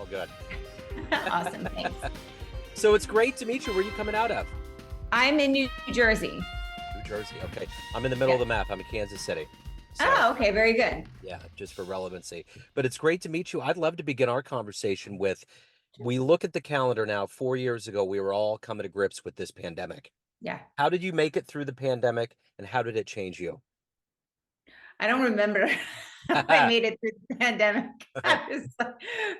good. Awesome, thanks. So it's great to meet you. Where are you coming out of? I'm in New Jersey. New Jersey. Okay. I'm in the middle of the map. I'm in Kansas City. So, Oh, okay, very good. yeah, just for relevancy. But it's great to meet you. I'd love to begin our conversation with, we look at the calendar now. 4 years ago, we were all coming to grips with this pandemic. Yeah, How did you make it through the pandemic, and how did it change you? I don't remember how I made it through the pandemic. I was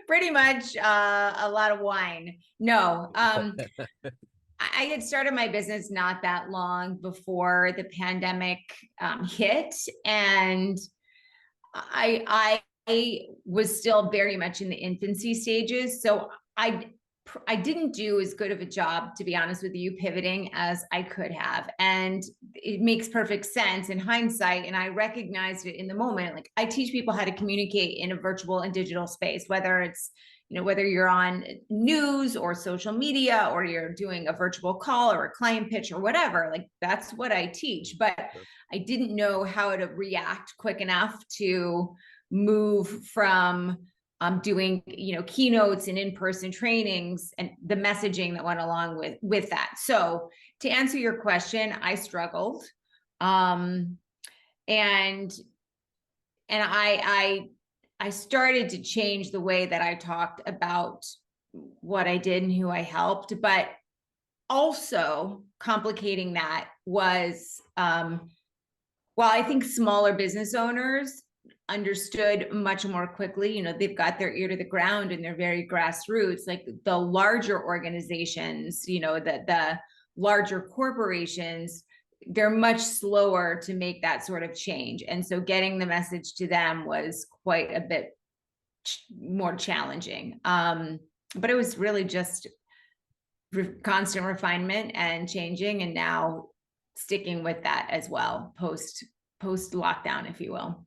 pretty much a lot of wine. No, I had started my business not that long before the pandemic hit, and I was still very much in the infancy stages. So I didn't do as good of a job, to be honest with you, pivoting as I could have. And it makes perfect sense in hindsight. And I recognized it in the moment. Like, I teach people how to communicate in a virtual and digital space, whether it's, whether you're on news or social media, or you're doing a virtual call or a client pitch or whatever. Like, that's what I teach. But I didn't know how to react quick enough to move from doing, keynotes and in-person trainings and the messaging that went along with that. So to answer your question, I struggled. And I started to change the way that I talked about what I did and who I helped, but also complicating that was, while I think smaller business owners understood much more quickly, they've got their ear to the ground and they're very grassroots. Like, the larger organizations, the larger corporations, they're much slower to make that sort of change. And so getting the message to them was quite a bit more challenging. But it was really just constant refinement and changing, and now sticking with that as well, post lockdown, if you will.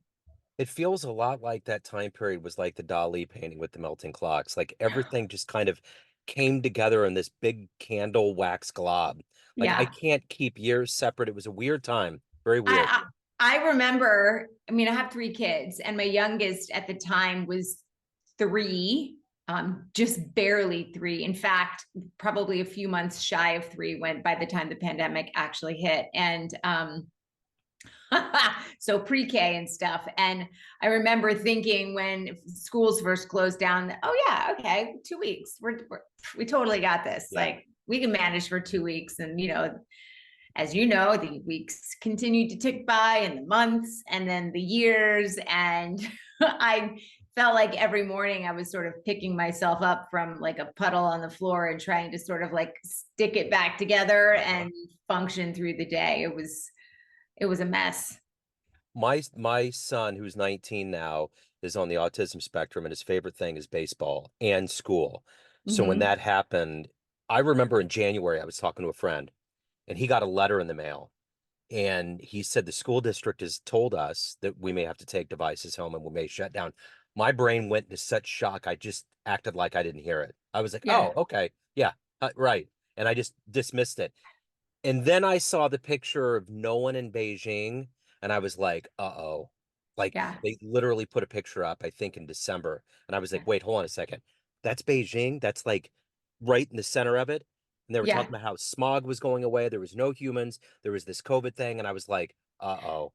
It feels a lot like that time period was like the Dali painting with the melting clocks. Like everything just kind of came together in this big candle wax glob. Like, I Yeah. can't keep years separate. It was a weird time. Very weird. I remember, I have 3 kids, and my youngest at the time was 3, just barely 3. In fact, probably a few months shy of 3 when by the time the pandemic actually hit. And so pre-K and stuff. And I remember thinking, when schools first closed down, oh yeah, okay, 2 weeks. We totally got this. Yeah. Like, we can manage for 2 weeks. And, as you know, the weeks continued to tick by, and the months, and then the years. And I felt like every morning I was sort of picking myself up from like a puddle on the floor and trying to sort of like stick it back together and function through the day. It was a mess. My son, who's 19 now, is on the autism spectrum, and his favorite thing is baseball and school. So when that happened, I remember in January, I was talking to a friend, and he got a letter in the mail. And he said the school district has told us that we may have to take devices home and we may shut down. My brain went into such shock. I just acted like I didn't hear it. I was like, Yeah. oh, okay. Yeah, right. And I just dismissed it. And then I saw the picture of no one in Beijing, and I was like, uh-oh. Like, Yeah. they literally put a picture up, I think in December. And I was like, wait, hold on a second. That's Beijing? That's like right in the center of it. And they were Yeah. talking about how smog was going away. There was no humans. There was this COVID thing. And I was like, uh-oh.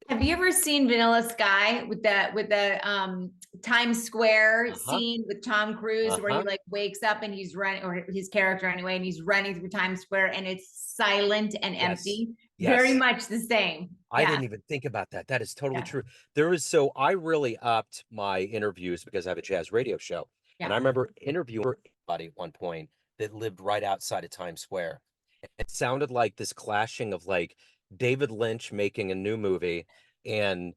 Have you ever seen Vanilla Sky with the Times Square Uh-huh. scene with Tom Cruise, where he Uh-huh. like wakes up and he's running, or his character anyway, and he's running through Times Square and it's silent and Yes. empty? Very Yes. much the same. I Yeah. didn't even think about that. That is totally Yeah. true. So I really upped my interviews because I have a jazz radio show. And I Yeah. remember interviewing somebody at one point that lived right outside of Times Square. It sounded like this clashing of like David Lynch making a new movie and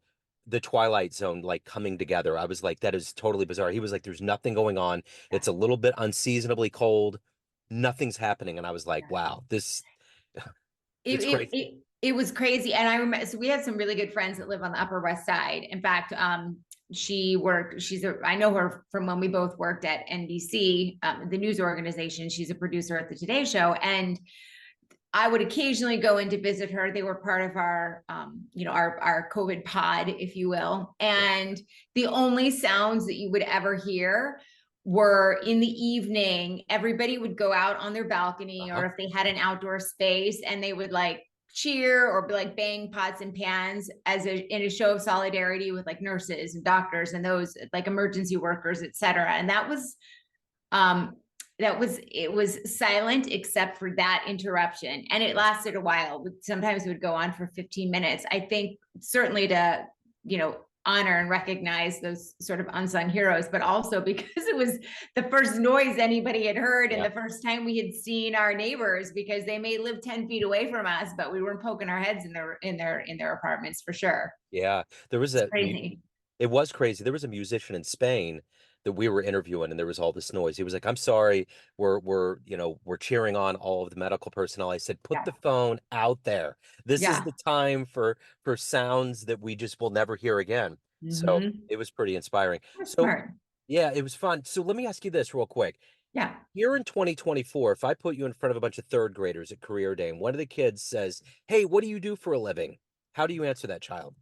the Twilight Zone like coming together. I was like, that is totally bizarre. He was like, there's nothing going on. Yeah. It's a little bit unseasonably cold. Nothing's happening. And I was like, Yeah. wow, this It, it's it, crazy. it, it was crazy. And I remember, so we have some really good friends that live on the Upper West Side. In fact, I know her from when we both worked at NBC, the news organization. She's a producer at the Today Show. And I would occasionally go in to visit her. They were part of our, our COVID pod, if you will. And the only sounds that you would ever hear were in the evening, everybody would go out on their balcony, Uh-huh. or if they had an outdoor space, and they would like cheer or be like bang pots and pans as in a show of solidarity with like nurses and doctors and those like emergency workers, et cetera. And um it was silent except for that interruption, and it Yeah. lasted a while. Sometimes it would go on for 15 minutes, I think, certainly to, you know, honor and recognize those sort of unsung heroes, but also because it was the first noise anybody had heard and Yeah. the first time we had seen our neighbors, because they may live 10 feet away from us, but we weren't poking our heads in their apartments for sure. Yeah. There was It's a crazy. It was crazy. There was a musician in Spain that we were interviewing, and there was all this noise. He was like, "I'm sorry, we're cheering on all of the medical personnel." I said, "Put Yeah. the phone out there. This is Yeah. the time for sounds that we just will never hear again." So Mm-hmm. it was pretty inspiring. That's So smart. yeah, it was fun. So let me ask you this real quick. Yeah. Here in 2024, if I put you in front of a bunch of third graders at career day, and one of the kids says, "Hey, what do you do for a living?" How do you answer that child?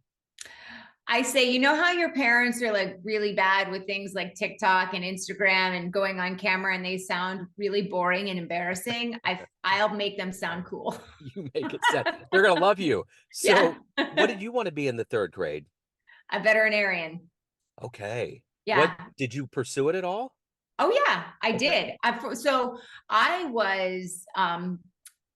I say, you know how your parents are like really bad with things like TikTok and Instagram and going on camera and they sound really boring and embarrassing? I'll make them sound cool. You make it sound they're gonna love you. Yeah. So, what did you want to be in the third grade? A veterinarian. Okay. What Yeah. did you pursue it at all? Oh yeah, I Okay. did. So I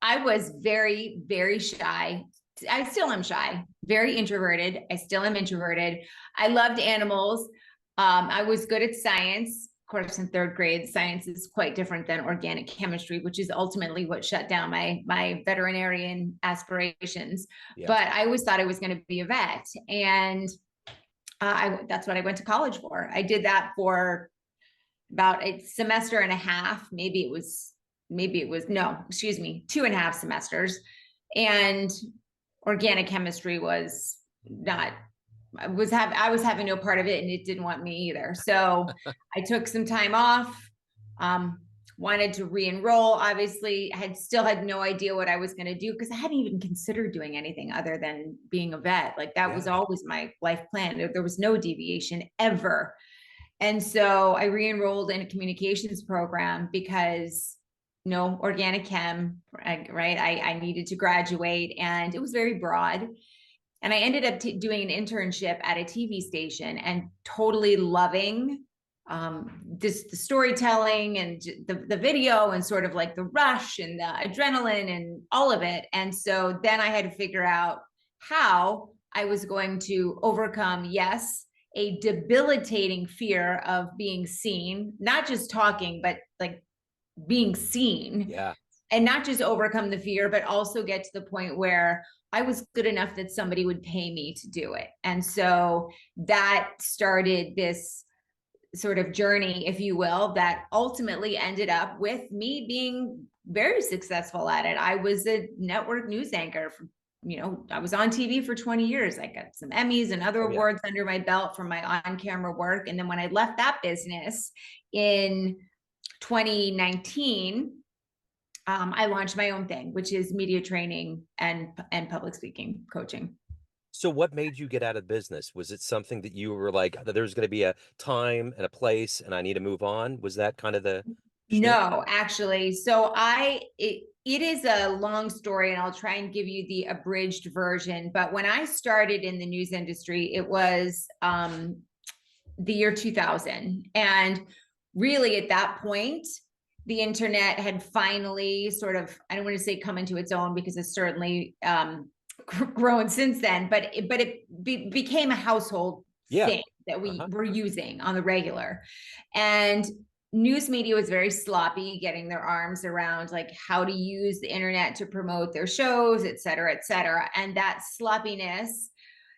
I was very, very shy. I still am shy, very introverted. I still am introverted. I loved animals. I was good at science. Of course, in third grade, science is quite different than organic chemistry, which is ultimately what shut down my veterinarian aspirations. Yeah. But I always thought I was going to be a vet, and that's what I went to college for. I did that for about a semester and a half. Maybe it was, no, excuse me, 2.5 semesters. And organic chemistry was not, I was having no part of it, and it didn't want me either. So I took some time off, um, wanted to re-enroll. Obviously, I had no idea what I was going to do, because I hadn't even considered doing anything other than being a vet. Like that was Yeah. always my life plan. There was no deviation ever. And so I re-enrolled in a communications program because, you know, organic chem, right? I needed to graduate, and it was very broad. And I ended up doing an internship at a TV station and totally loving the storytelling and the video and sort of like the rush and the adrenaline and all of it. And so then I had to figure out how I was going to overcome, yes, a debilitating fear of being seen, not just talking, but like being seen, Yeah. and not just overcome the fear, but also get to the point where I was good enough that somebody would pay me to do it. And so that started this sort of journey, if you will, that ultimately ended up with me being very successful at it. I was a network news anchor for, you know, I was on TV for 20 years. I got some Emmys and other Oh, yeah. awards under my belt from my on-camera work. And then when I left that business in 2019, I launched my own thing, which is media training and public speaking coaching. So what made you get out of business? Was it something that you were like, there's gonna be a time and a place and I need to move on? Was that kind of the shtick? No, actually. So it is a long story, and I'll try and give you the abridged version. But when I started in the news industry, it was the year 2000. And really at that point, the internet had finally sort of, I don't want to say come into its own, because it's certainly grown since then, but it became a household Yeah. thing that we Uh-huh. were using on the regular. And news media was very sloppy getting their arms around like how to use the internet to promote their shows, et cetera, et cetera. And that sloppiness,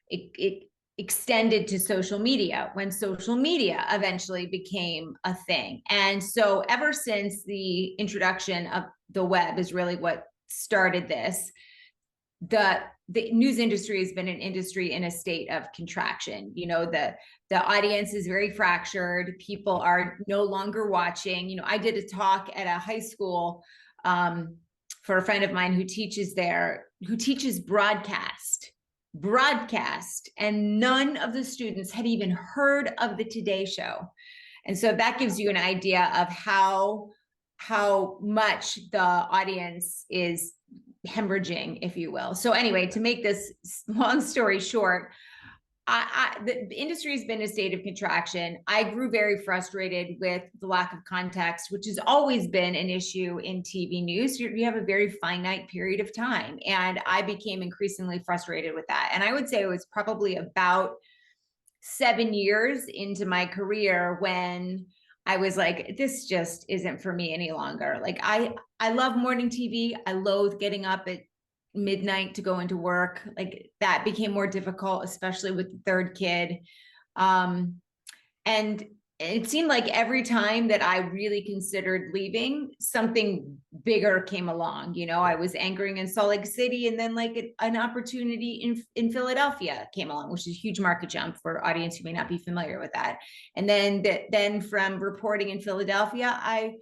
it extended to social media when social media eventually became a thing. And so ever since the introduction of the web is really what started this, the news industry has been an industry in a state of contraction. You know, the audience is very fractured. People are no longer watching. You know, I did a talk at a high school for a friend of mine who teaches there, who teaches broadcast, and none of the students had even heard of the Today Show. And so that gives you an idea of how much the audience is hemorrhaging, if you will. So anyway, to make this long story short, the industry has been in a state of contraction. I grew very frustrated with the lack of context, which has always been an issue in TV news. You have a very finite period of time. And I became increasingly frustrated with that. And I would say it was probably about 7 years into my career when I was like, this just isn't for me any longer. Like I love morning TV. I loathe getting up at midnight to go into work. Like that became more difficult, especially with the third kid. And it seemed like every time that I really considered leaving, something bigger came along. You know, I was anchoring in Salt Lake City, and then like an opportunity in Philadelphia came along, which is a huge market jump for audience who may not be familiar with that. And then from reporting in Philadelphia, I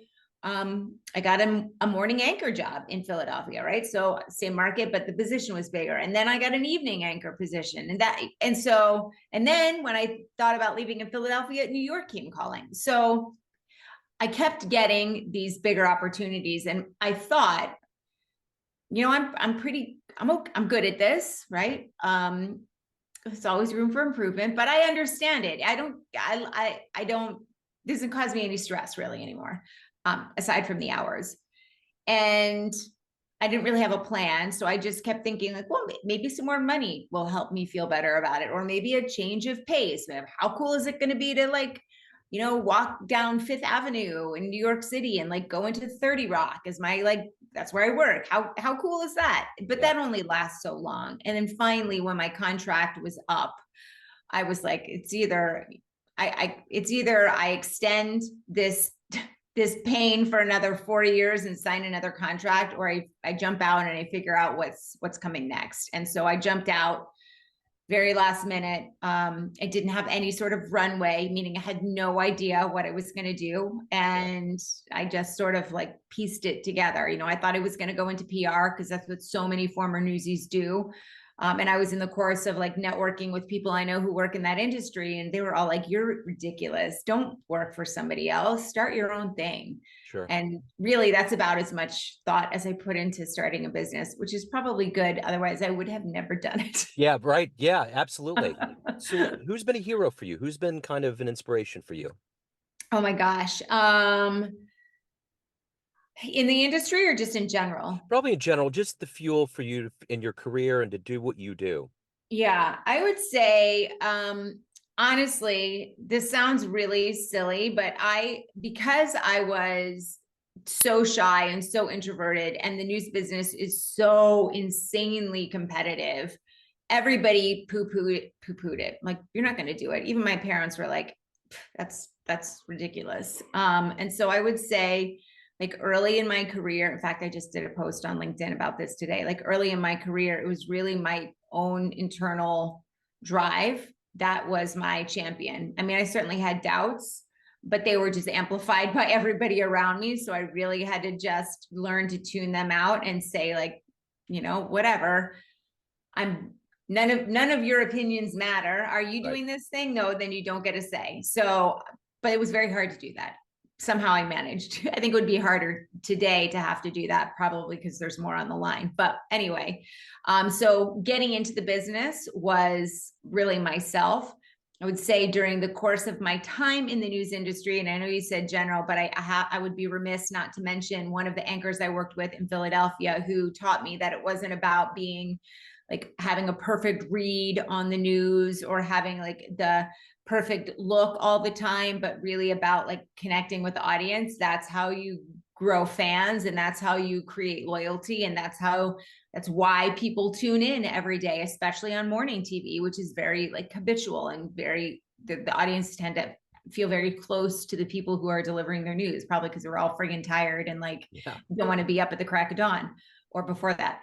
got a morning anchor job in Philadelphia, right? So same market, but the position was bigger. And then I got an evening anchor position, and then when I thought about leaving in Philadelphia, New York came calling. So I kept getting these bigger opportunities, and I thought, you know, I'm good at this, right? There's always room for improvement, but I understand it. I don't, this doesn't cause me any stress really anymore, aside from the hours. And I didn't really have a plan. So I just kept thinking like, well, maybe some more money will help me feel better about it. Or maybe a change of pace. How cool is it going to be to like, you know, walk down Fifth Avenue in New York City and like go into 30 Rock as my, like, that's where I work. How cool is that? But that only lasts so long. And then finally, when my contract was up, I was like, it's either I extend this pain for another 4 years and sign another contract, or I jump out and I figure out what's coming next. And so I jumped out very last minute. I didn't have any sort of runway, meaning I had no idea what I was going to do. And I just sort of like pieced it together. You know, I thought I was going to go into PR because that's what so many former newsies do. And I was in the course of like networking with people I know who work in that industry, and they were all like, you're ridiculous. Don't work for somebody else. Start your own thing. Sure. And really, that's about as much thought as I put into starting a business, which is probably good. Otherwise, I would have never done it. Yeah, right. Yeah, absolutely. So who's been a hero for you? Who's been kind of an inspiration for you? Oh my gosh. In the industry or just in general? Probably in general, just the fuel for you in your career and to do what you do. Yeah, I would say, honestly, this sounds really silly, but because I was so shy and so introverted, and the news business is so insanely competitive, everybody poo-pooed it. Like, you're not going to do it. Even my parents were like, that's ridiculous. And so I would say, like early in my career, in fact, I just did a post on LinkedIn about this today. Like early in my career, it was really my own internal drive that was my champion. I mean, I certainly had doubts, but they were just amplified by everybody around me. So I really had to just learn to tune them out and say, like, you know, whatever. None of your opinions matter. Are you doing this thing? No, then you don't get a say. So, but it was very hard to do that. Somehow I managed. I think it would be harder today to have to do that, probably because there's more on the line. But anyway, so getting into the business was really myself. I would say during the course of my time in the news industry, and I know you said general, but I would be remiss not to mention one of the anchors I worked with in Philadelphia who taught me that it wasn't about being like having a perfect read on the news or having like the perfect look all the time, but really about like connecting with the audience. That's how you grow fans, and that's how you create loyalty, and that's why people tune in every day, especially on morning TV, which is very like habitual and very the audience tend to feel very close to the people who are delivering their news, probably because we're all friggin' tired and like don't want to be up at the crack of dawn or before that.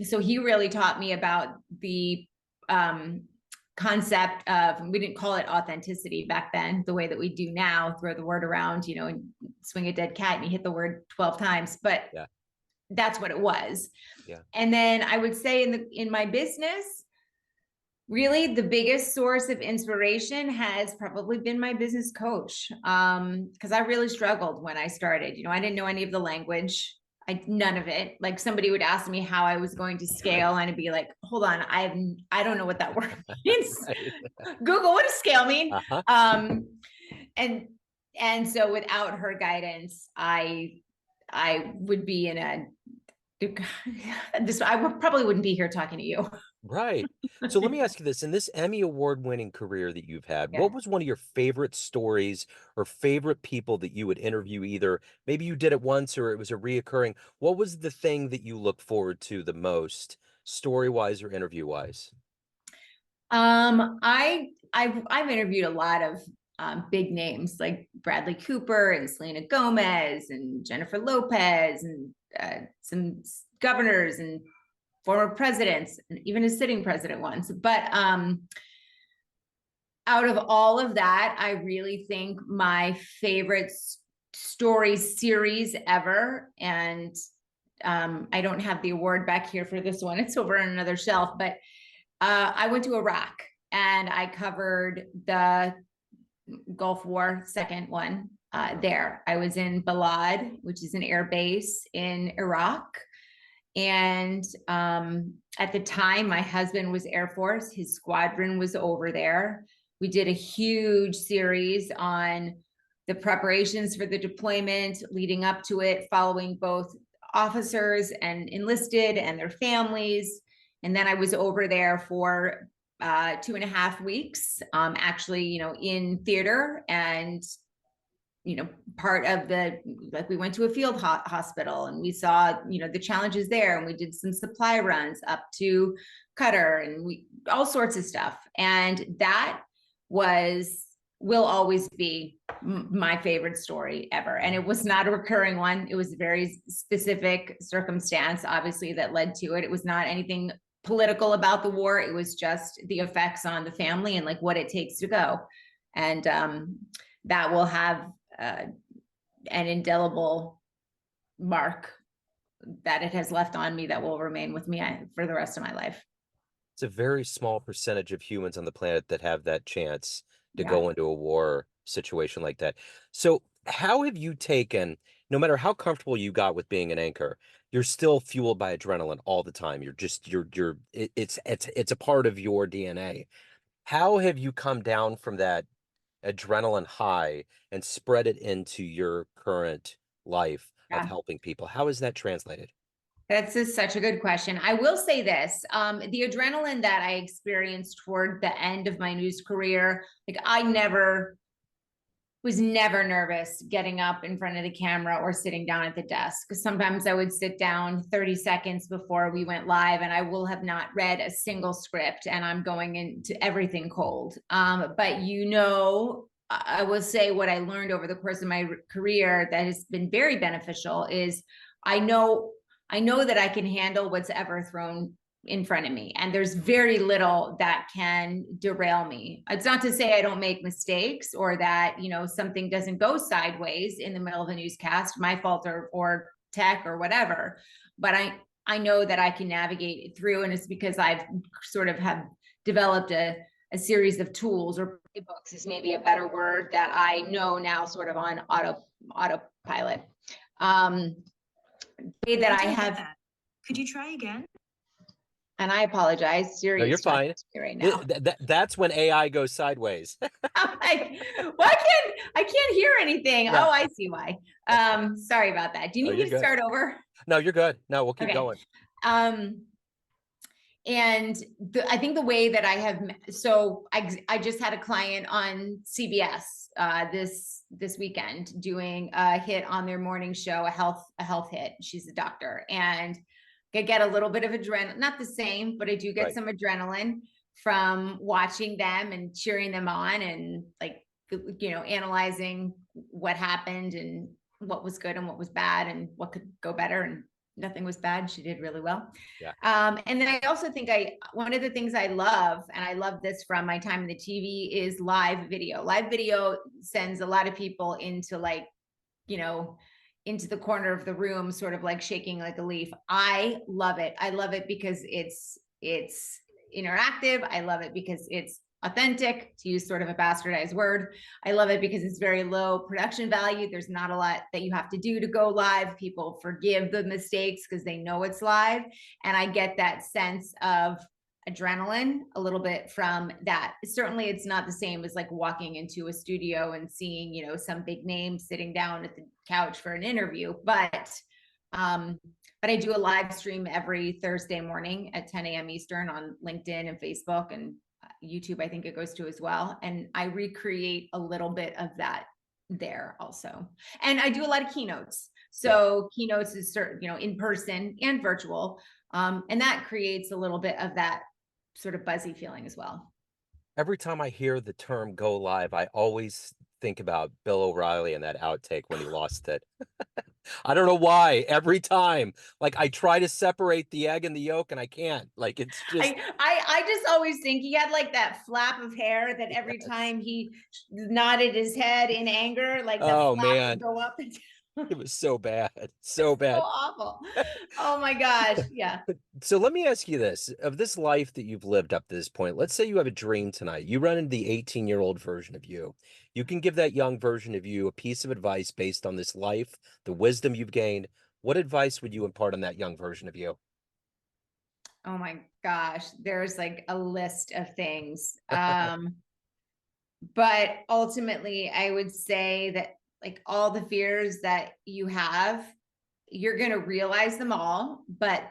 So he really taught me about the concept of, we didn't call it authenticity back then, the way that we do now, throw the word around, you know, and swing a dead cat and you hit the word 12 times, but that's what it was. And then I would say in my business, Really, the biggest source of inspiration has probably been my business coach. Because I really struggled when I started. I didn't know any of the language. None of it. Like somebody would ask me how I was going to scale, and I'd be like, "Hold on, I don't know what that word means. Right. Google, what does scale mean?" Uh-huh. And so without her guidance, I would be in a probably wouldn't be here talking to you. Right. So let me ask you this. In this Emmy award-winning career that you've had, Yeah. what was one of your favorite stories or favorite people that you would interview either? Maybe you did it once or it was a reoccurring. What was the thing that you look forward to the most, story-wise or interview-wise? I've interviewed a lot of big names like Bradley Cooper and Selena Gomez and Jennifer Lopez and some governors and former presidents and even a sitting president once. But out of all of that, I really think my favorite story series ever, and I don't have the award back here for this one. It's over on another shelf, but I went to Iraq and I covered the Gulf War, second one there. I was in Balad, which is an air base in Iraq. And at the time, my husband was Air Force. His squadron was over there. We did a huge series on the preparations for the deployment, leading up to it, following both officers and enlisted and their families. And then I was over there for 2.5 weeks, actually, in theater and part of like we went to a field hospital and we saw, the challenges there, and we did some supply runs up to Qatar and all sorts of stuff. And that will always be my favorite story ever. And it was not a recurring one. It was a very specific circumstance, obviously, that led to it. It was not anything political about the war. It was just the effects on the family and like what it takes to go. And that will have an indelible mark that it has left on me that will remain with me for the rest of my life. It's a very small percentage of humans on the planet that have that chance to Yeah. go into a war situation like that. So how have you taken, no matter how comfortable you got with being an anchor, you're still fueled by adrenaline all the time. It's a part of your DNA. How have you come down from that adrenaline high and spread it into your current life of Yeah. helping people? How is that translated? Such a good question. I will say this, the adrenaline that I experienced toward the end of my news career, like I was never nervous getting up in front of the camera or sitting down at the desk. Sometimes I would sit down 30 seconds before we went live and I will have not read a single script and I'm going into everything cold. But I will say what I learned over the course of my career that has been very beneficial is I know that I can handle what's ever thrown in front of me, and there's very little that can derail me. It's not to say I don't make mistakes or that something doesn't go sideways in the middle of a newscast, my fault or tech or whatever, but I know that I can navigate it through, and it's because I've sort of have developed a series of tools, or playbooks is maybe a better word, that I know now sort of on autopilot. That I have that. Could you try again? And I apologize. No, Siri you're is talking fine. to me right now. That's when AI goes sideways. I'm like, well, I can't hear anything. Yeah. Oh, I see why. Sorry about that. Do you Oh, need you're me to good. start over? No, you're good. No, we'll keep Okay. going. And I think the way that I have, so I just had a client on CBS this weekend doing a hit on their morning show, a health hit. She's a doctor, and I get a little bit of adrenaline, not the same, but I do get Right. some adrenaline from watching them and cheering them on and like, analyzing what happened and what was good and what was bad and what could go better, and nothing was bad. She did really well. Yeah. And then I also think one of the things I love, and I love this from my time in the TV, is live video. Live video sends a lot of people into like, into the corner of the room, sort of like shaking like a leaf. I love it. I love it because it's interactive. I love it because it's authentic, to use sort of a bastardized word. I love it because it's very low production value. There's not a lot that you have to do to go live. People forgive the mistakes because they know it's live. And I get that sense of adrenaline a little bit from that. Certainly it's not the same as like walking into a studio and seeing, you know, some big name sitting down at the couch for an interview, um but I do a live stream every Thursday morning at 10 a.m. Eastern on LinkedIn and Facebook and YouTube. I think it goes to as well. And I recreate a little bit of that there also. And I do a lot of keynotes. Yeah. So keynotes is certain, you know, in person and virtual. And that creates a little bit of that sort of buzzy feeling as well. Every time I hear the term go live, I always think about Bill O'Reilly and that outtake when he lost it. I don't know why. Every time, like I try to separate the egg and the yolk, and I can't. Like it's just I just always think he had like that flap of hair that every yes. time he nodded his head in anger, like the Oh flap would man, go up and down. it was so bad, so So bad. awful. Oh my gosh. Yeah. So let me ask you this, of this life that you've lived up to this point, let's say you have a dream tonight. You run into the 18-year-old version of you. You can give that young version of you a piece of advice based on this life, the wisdom you've gained. What advice would you impart on that young version of you? Oh my gosh. There's like a list of things. But ultimately, I would say that like all the fears that you have, you're going to realize them all, but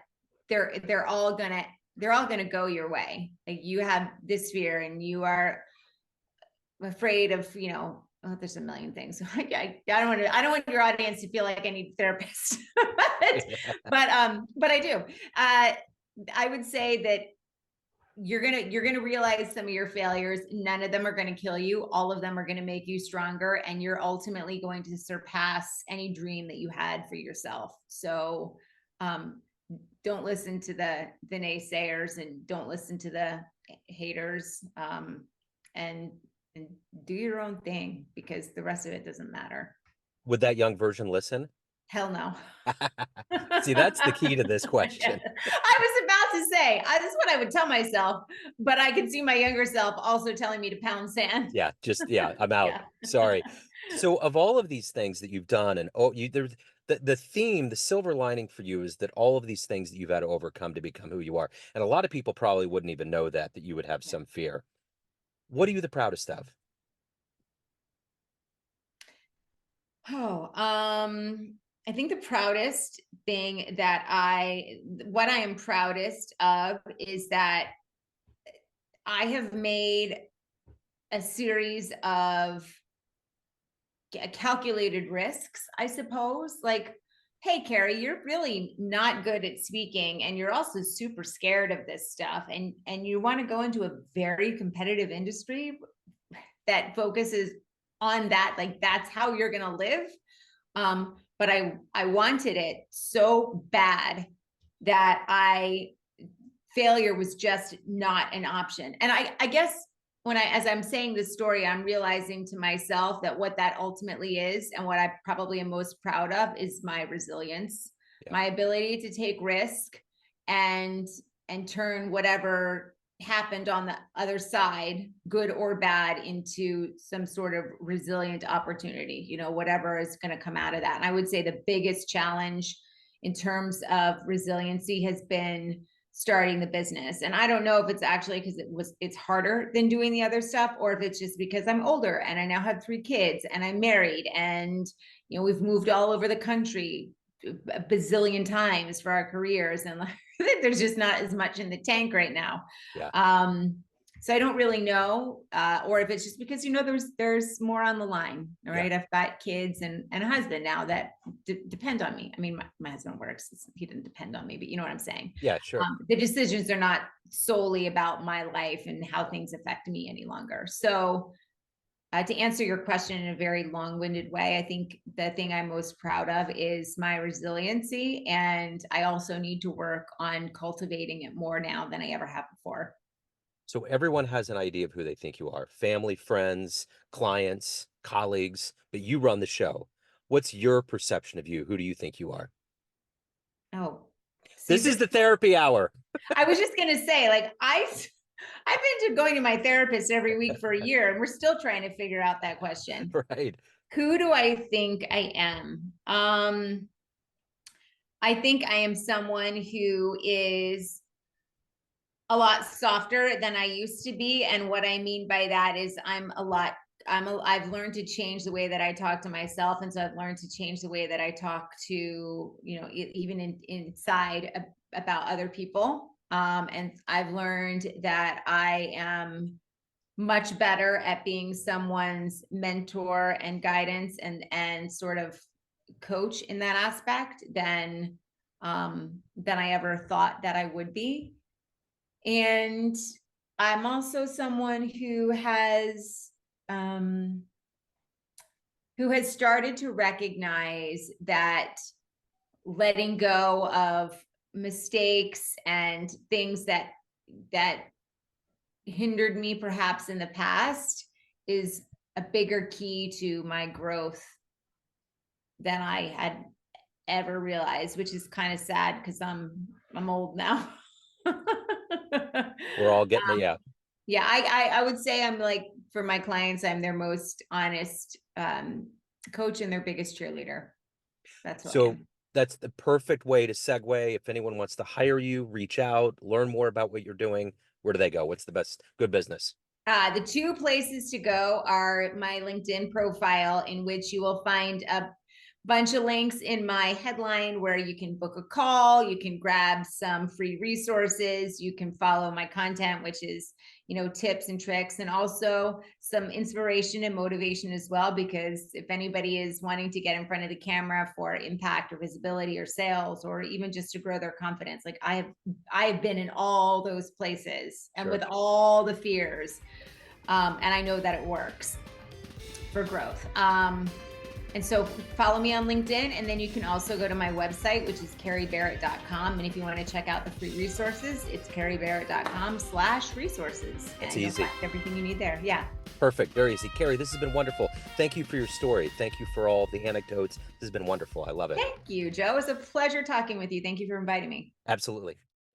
they're all going to go your way. Like you have this fear and you are afraid of, you know, oh, there's a million things. I don't want your audience to feel like I need a therapist. But I do. I would say that you're gonna realize some of your failures. None of them are going to kill you. All of them are going to make you stronger, and you're ultimately going to surpass any dream that you had for yourself. So um don't listen to the naysayers and don't listen to the haters. And and do your own thing because the rest of it doesn't matter. Would that young version listen? Hell no. See, that's the key to this question. I was about to say, this is what I would tell myself, but I could see my younger self also telling me to pound sand. Yeah, just yeah, I'm out. Yeah. Sorry. So of all of these things that you've done and oh you there's the theme, the silver lining for you is that all of these things that you've had to overcome to become who you are. And a lot of people probably wouldn't even know that you would have Yeah. some fear. What are you the proudest of? Oh, I think the proudest thing that what I am proudest of is that I have made a series of calculated risks, I suppose. Like, hey, Kerry, you're really not good at speaking, and you're also super scared of this stuff, and you want to go into a very competitive industry that focuses on that. Like, that's how you're going to live. But I wanted it so bad that failure was just not an option. And I guess as I'm saying this story, I'm realizing to myself that what that ultimately is and what I probably am most proud of is my resilience, Yeah. my ability to take risk and turn whatever happened on the other side, good or bad, into some sort of resilient opportunity, you know, whatever is going to come out of that. And I would say the biggest challenge in terms of resiliency has been starting the business. And I don't know if it's actually because it's harder than doing the other stuff, or if it's just because I'm older and I now have 3 kids and I'm married and, you know, we've moved all over the country a bazillion times for our careers. And like, there's just not as much in the tank right now. Yeah. So I don't really know, or if it's just because, you know, there's more on the line. All Yeah. right. I've got kids and a husband now that depend on me. I mean, my husband works, he didn't depend on me, but you know what I'm saying? Yeah, sure. The decisions are not solely about my life and how things affect me any longer. So to answer your question in a very long-winded way, I think the thing I'm most proud of is my resiliency. And I also need to work on cultivating it more now than I ever have before. So everyone has an idea of who they think you are. Family, friends, clients, colleagues, but you run the show. What's your perception of you? Who do you think you are? Oh, See, This is the therapy hour. I was just gonna say, like, I've been going to my therapist every week for a year, and we're still trying to figure out that question. Right. Who do I think I am? I think I am someone who is a lot softer than I used to be. And what I mean by that is I've learned to change the way that I talk to myself. And so I've learned to change the way that I talk to, even inside about other people. And I've learned that I am much better at being someone's mentor and guidance and sort of coach in that aspect than I ever thought that I would be. And I'm also someone who has started to recognize that letting go of mistakes and things that hindered me perhaps in the past is a bigger key to my growth than I had ever realized, which is kind of sad because I'm old now. We're all getting it. Yeah. Yeah, I would say I'm like, for my clients, I'm their most honest coach and their biggest cheerleader. That's who I So am. that's the perfect way to segue. If anyone wants to hire you, reach out, learn more about what you're doing, where do they go? What's the best good business? The two places to go are my LinkedIn profile, in which you will find a bunch of links in my headline where you can book a call, you can grab some free resources, you can follow my content, which is, tips and tricks, and also some inspiration and motivation as well. Because if anybody is wanting to get in front of the camera for impact or visibility or sales, or even just to grow their confidence, like I have been in all those places and with all the fears. And I know that it works for growth. And so follow me on LinkedIn, and then you can also go to my website, which is kerrybarrett.com. And if you want to check out the free resources, it's kerrybarrett.com/resources. It's and easy. You'll find everything you need there. Yeah. Perfect. Very easy. Kerry, this has been wonderful. Thank you for your story. Thank you for all the anecdotes. This has been wonderful. I love it. Thank you, Joe. It was a pleasure talking with you. Thank you for inviting me. Absolutely.